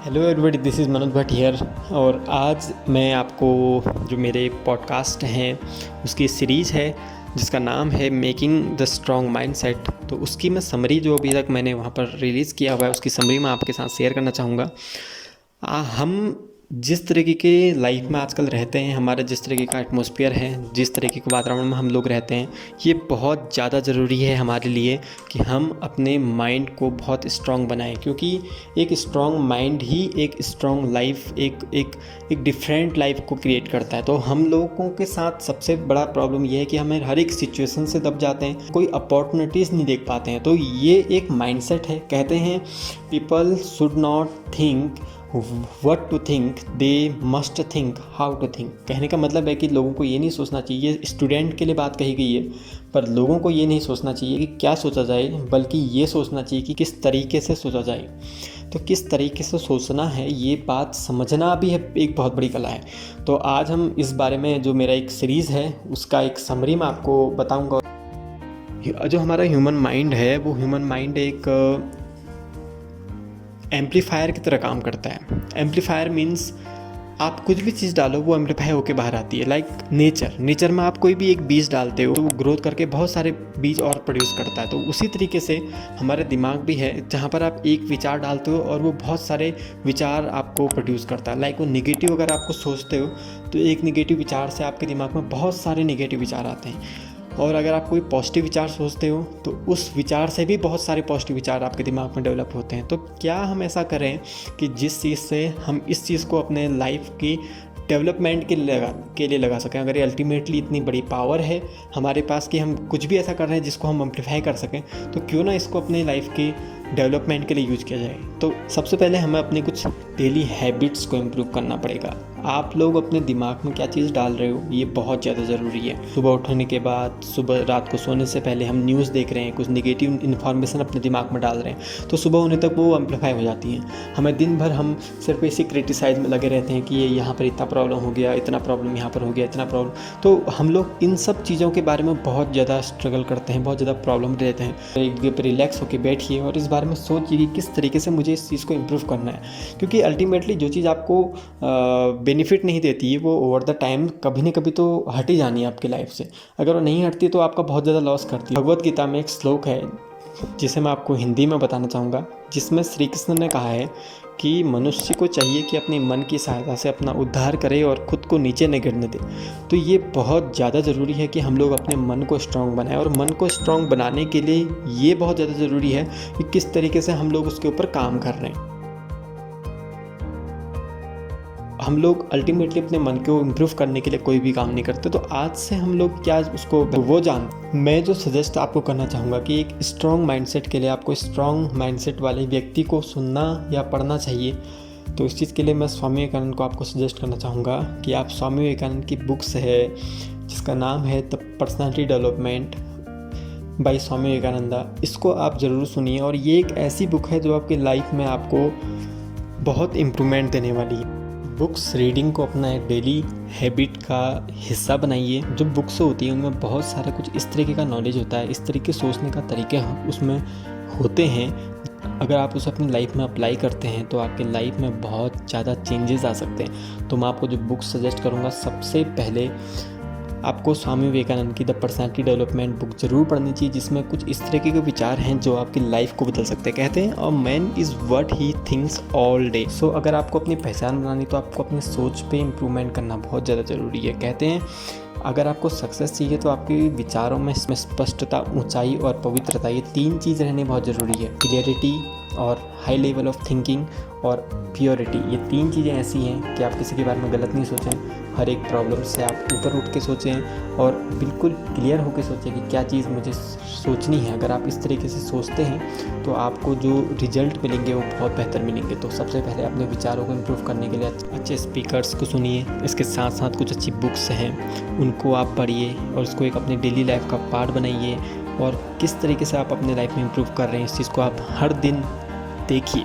Hello everybody, this is Manoj Bhatt here. और आज मैं आपको जो मेरे पॉडकास्ट हैं उसकी सीरीज़ है जिसका नाम है मेकिंग द स्ट्रॉन्ग माइंडसेट। तो उसकी मैं समरी जो अभी तक मैंने वहाँ पर रिलीज़ किया हुआ है उसकी समरी मैं आपके साथ शेयर करना चाहूँगा। हम जिस तरीके के लाइफ में आजकल रहते हैं, हमारा जिस तरीके का एटमॉस्फेयर है, जिस तरीके के वातावरण में हम लोग रहते हैं, ये बहुत ज़्यादा ज़रूरी है हमारे लिए कि हम अपने माइंड को बहुत स्ट्रॉन्ग बनाएं, क्योंकि एक स्ट्रॉन्ग माइंड ही एक स्ट्रॉन्ग लाइफ, एक डिफरेंट लाइफ को क्रिएट करता है। तो हम लोगों के साथ सबसे बड़ा प्रॉब्लम ये है कि हमें हर एक सिचुएशन से दब जाते हैं, कोई अपॉर्चुनिटीज़ नहीं देख पाते हैं। तो ये एक माइंडसेट है। कहते हैं people should not think what to think, they must think how to think. कहने का मतलब है कि लोगों को ये नहीं सोचना चाहिए, ये स्टूडेंट के लिए बात कही गई है, पर लोगों को ये नहीं सोचना चाहिए कि क्या सोचा जाए, बल्कि ये सोचना चाहिए कि किस तरीके से सोचा जाए। तो किस तरीके से सोचना है, ये बात समझना भी है, एक बहुत बड़ी कला है। तो आज हम इस बारे में, जो मेरा एक सीरीज़ है उसका एक समरी मैं आपको बताऊँगा। जो हमारा ह्यूमन माइंड है, वो ह्यूमन माइंड एक एम्पलीफायर की तरह काम करता है। एम्पलीफायर मीन्स आप कुछ भी चीज़ डालो वो एम्पलीफाई होकर बाहर आती है। लाइक नेचर में आप कोई भी एक बीज डालते हो तो वो ग्रोथ करके बहुत सारे बीज और प्रोड्यूस करता है। तो उसी तरीके से हमारे दिमाग भी है, जहाँ पर आप एक विचार डालते हो और वो बहुत सारे विचार आपको प्रोड्यूस करता है। लाइक वो निगेटिव अगर आपको सोचते हो तो एक निगेटिव विचार से आपके दिमाग में बहुत सारे निगेटिव विचार आते हैं, और अगर आप कोई पॉजिटिव विचार सोचते हो तो उस विचार से भी बहुत सारे पॉजिटिव विचार आपके दिमाग में डेवलप होते हैं। तो क्या हम ऐसा करें कि जिस चीज़ से हम इस चीज़ को अपने लाइफ की डेवलपमेंट के लिए लगा सकें। अगर ये अल्टीमेटली इतनी बड़ी पावर है हमारे पास कि हम कुछ भी ऐसा कर रहे हैं जिसको हम एम्पलीफाई कर सकें, तो क्यों ना इसको अपनी लाइफ की डेवलपमेंट के लिए यूज किया जाए। तो सबसे पहले हमें अपनी कुछ डेली हैबिट्स को इम्प्रूव करना पड़ेगा। आप लोग अपने दिमाग में क्या चीज़ डाल रहे हो, ये बहुत ज़्यादा ज़रूरी है। सुबह उठने के बाद, सुबह रात को सोने से पहले हम न्यूज़ देख रहे हैं, कुछ निगेटिव इन्फॉर्मेशन अपने दिमाग में डाल रहे हैं, तो सुबह होने तक वो एम्पलीफाई हो जाती हैं। हमें दिन भर हम सिर्फ इसी क्रिटिसाइज में लगे रहते हैं कि ये यहाँ पर इतना प्रॉब्लम हो गया, इतना प्रॉब्लम यहाँ पर हो गया, इतना प्रॉब्लम। तो हम लोग इन सब चीज़ों के बारे में बहुत ज़्यादा स्ट्रगल करते हैं, बहुत ज़्यादा प्रॉब्लम रहते हैं। एक जगह पर रिलैक्स होकर बैठिए और इस बारे में सोचिए कि किस तरीके से मुझे इस चीज़ को इम्प्रूव करना है। क्योंकि अल्टीमेटली जो चीज़ आपको बेनिफिट नहीं देती है वो ओवर द टाइम कभी न कभी तो हट ही जानी है आपकी लाइफ से। अगर वो नहीं हटती तो आपका बहुत ज़्यादा लॉस करती है। भगवत गीता में एक श्लोक है जिसे मैं आपको हिंदी में बताना चाहूँगा, जिसमें श्री कृष्ण ने कहा है कि मनुष्य को चाहिए कि अपने मन की सहायता से अपना उद्धार करे और खुद को नीचे न गिरने दे। तो ये बहुत ज़्यादा ज़रूरी है कि हम लोग अपने मन को स्ट्रॉन्ग बनाएं, और मन को स्ट्रॉन्ग बनाने के लिए ये बहुत ज़्यादा ज़रूरी है कि किस तरीके से हम लोग उसके ऊपर काम कर रहे हैं। हम लोग अल्टीमेटली अपने मन को इम्प्रूव करने के लिए कोई भी काम नहीं करते। तो आज से हम लोग क्या उसको वो जानते। मैं जो सजेस्ट आपको करना चाहूँगा कि एक स्ट्रॉन्ग माइंडसेट के लिए आपको स्ट्रॉन्ग माइंडसेट वाले व्यक्ति को सुनना या पढ़ना चाहिए। तो इस चीज़ के लिए मैं स्वामी विवेकानंद को आपको सजेस्ट करना चाहूँगा कि आप स्वामी विवेकानंद की बुक्स है जिसका नाम है द पर्सनैलिटी डेवलपमेंट बाय स्वामी विवेकानंदा, इसको आप ज़रूर सुनिए। और ये एक ऐसी बुक है जो आपकी लाइफ में आपको बहुत इम्प्रूवमेंट देने वाली है। बुक्स रीडिंग को अपना एक डेली हैबिट का हिस्सा बनाइए। जो बुक्स होती हैं उनमें बहुत सारा कुछ इस तरीके का नॉलेज होता है, इस तरीके सोचने का तरीके उसमें होते हैं। अगर आप उसे अपनी लाइफ में अप्लाई करते हैं तो आपके लाइफ में बहुत ज़्यादा चेंजेस आ सकते हैं। तो मैं आपको जो बुक्स सजेस्ट करूँगा, सबसे पहले आपको स्वामी विवेकानंद की द पर्सनैलिटी डेवलपमेंट बुक ज़रूर पढ़नी चाहिए, जिसमें कुछ इस तरीके के विचार हैं जो आपकी लाइफ को बदल सकते हैं। कहते हैं a man is what he thinks all day. So अगर आपको अपनी पहचान बनानी तो आपको अपनी सोच पे इम्प्रूवमेंट करना बहुत ज़्यादा ज़रूरी है। कहते हैं अगर आपको सक्सेस चाहिए तो आपके विचारों में स्पष्टता, ऊंचाई और पवित्रता, ये तीन चीज़ रहनी बहुत ज़रूरी है। क्लियरिटी और हाई लेवल ऑफ थिंकिंग और प्योरिटी, ये तीन चीज़ें ऐसी हैं कि आप किसी के बारे में गलत नहीं सोचें। हर एक प्रॉब्लम से आप ऊपर उठ के सोचें और बिल्कुल क्लियर होकर सोचें कि क्या चीज़ मुझे सोचनी है। अगर आप इस तरीके से सोचते हैं तो आपको जो रिजल्ट मिलेंगे वो बहुत बेहतर मिलेंगे। तो सबसे पहले अपने विचारों को इम्प्रूव करने के लिए अच्छे स्पीकर्स को सुनिए, इसके साथ साथ कुछ अच्छी बुक्स हैं उनको आप पढ़िए और उसको एक अपनी डेली लाइफ का पार्ट बनाइए। और किस तरीके से आप अपने लाइफ में इम्प्रूव कर रहे हैं इस चीज़ को आप हर दिन देखिए।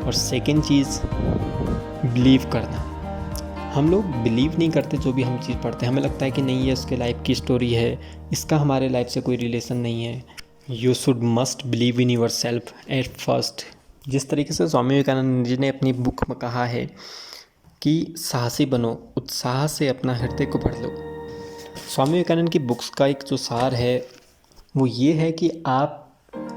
और सेकेंड चीज़, बिलीव करना। हम लोग बिलीव नहीं करते जो भी हम चीज़ पढ़ते हैं, हमें लगता है कि नहीं ये उसके लाइफ की स्टोरी है, इसका हमारे लाइफ से कोई रिलेशन नहीं है। You should must believe in your self at first. जिस तरीके से स्वामी विवेकानंद जी ने अपनी बुक में कहा है कि साहसी बनो, उत्साह से अपना हृदय को भर लो। स्वामी विवेकानंद की बुक्स का एक जो सार है वो ये है कि आप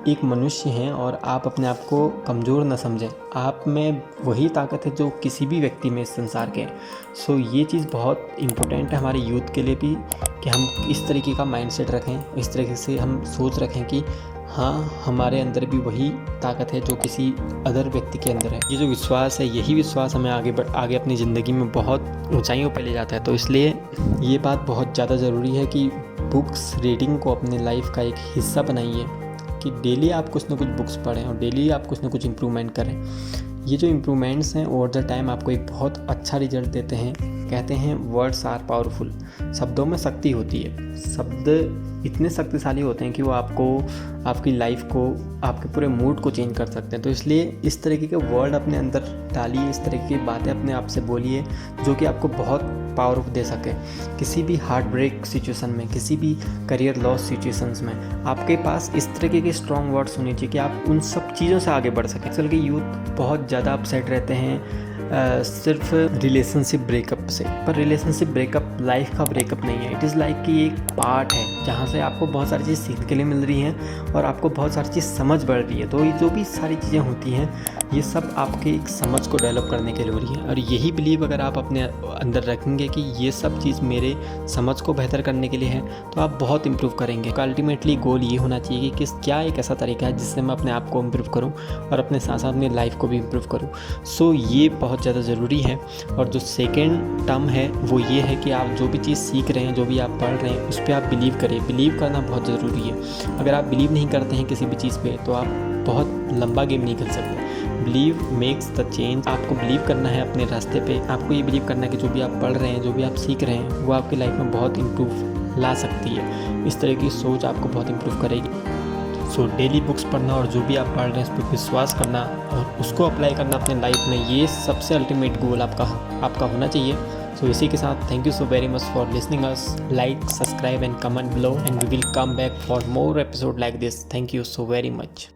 एक मनुष्य हैं और आप अपने आप को कमज़ोर न समझें। आप में वही ताकत है जो किसी भी व्यक्ति में इस संसार के है। सो ये चीज़ बहुत इम्पोर्टेंट है हमारे यूथ के लिए भी कि हम इस तरीके का माइंडसेट रखें, इस तरीके से हम सोच रखें कि हाँ, हमारे अंदर भी वही ताकत है जो किसी अदर व्यक्ति के अंदर है। ये जो विश्वास है, यही विश्वास हमें आगे अपनी ज़िंदगी में बहुत ऊंचाइयों पर ले जाता है। तो इसलिए ये बात बहुत ज़्यादा ज़रूरी है कि बुक्स रीडिंग को अपने लाइफ का एक हिस्सा बनाइए, कि डेली आप कुछ ना कुछ बुक्स पढ़ें और डेली आप कुछ ना कुछ इम्प्रूवमेंट करें। ये जो इम्प्रूवमेंट्स हैं ओवर द टाइम आपको एक बहुत अच्छा रिजल्ट देते हैं। कहते हैं वर्ड्स आर पावरफुल, शब्दों में शक्ति होती है। शब्द इतने शक्तिशाली होते हैं कि वो आपको, आपकी लाइफ को, आपके पूरे मूड को चेंज कर सकते हैं। तो इसलिए इस तरीके के वर्ड अपने अंदर डालिए, इस तरह की बातें अपने आप से बोलिए जो कि आपको बहुत पावर दे सके। किसी भी हार्ट ब्रेक सिचुएशन में, किसी भी करियर लॉस सिचुएशंस में आपके पास इस तरीके के स्ट्रॉन्ग वर्ड्स होने चाहिए कि आप उन सब चीज़ों से आगे बढ़ सकें। आजकल के यूथ बहुत ज़्यादा अपसेट रहते हैं सिर्फ रिलेशनशिप ब्रेकअप से, पर रिलेशनशिप ब्रेकअप लाइफ का ब्रेकअप नहीं है। इट इज़ लाइक कि एक पार्ट है जहाँ से आपको बहुत सारी चीज़ सीखने के लिए मिल रही हैं और आपको बहुत सारी चीज़ समझ बढ़ रही है। तो ये जो भी सारी चीज़ें होती हैं ये सब आपके एक समझ को डेवलप करने के लिए हो रही है। और यही बिलीव अगर आप अपने अंदर रखेंगे कि ये सब चीज़ मेरे समझ को बेहतर करने के लिए है, तो आप बहुत इम्प्रूव करेंगे। अल्टीमेटली गोल ये होना चाहिए कि क्या एक ऐसा तरीका है जिससे मैं अपने आप को इम्प्रूव करूँ और अपने साथ साथ अपनी लाइफ को भी इम्प्रूव करूँ। सो ये बहुत ज़्यादा ज़रूरी है। और जो सेकेंड टर्म है वो ये है कि आप जो भी चीज़ सीख रहे हैं, जो भी आप पढ़ रहे हैं, उस पर आप बिलीव करें। बिलीव करना बहुत ज़रूरी है। अगर आप बिलीव नहीं करते हैं किसी भी चीज़ पे तो आप बहुत लंबा गेम नहीं खेल सकते। Believe makes the change. आपको बिलीव करना है अपने रास्ते पे। आपको ये बिलीव करना है कि जो भी आप पढ़ रहे हैं, जो भी आप सीख रहे हैं, वो आपकी लाइफ में बहुत इम्प्रूव ला सकती है। इस तरह की सोच आपको बहुत इम्प्रूव करेगी। सो डेली बुक्स पढ़ना और जो भी आप पढ़ रहे हैं उस पर विश्वास करना और उसको अप्लाई करना अपने लाइफ में, ये सबसे अल्टीमेट गोल आपका होना चाहिए। सो इसी के साथ thank you so very much for listening us. Like, subscribe and comment below and we will come back for more episode like this. Thank you so very much.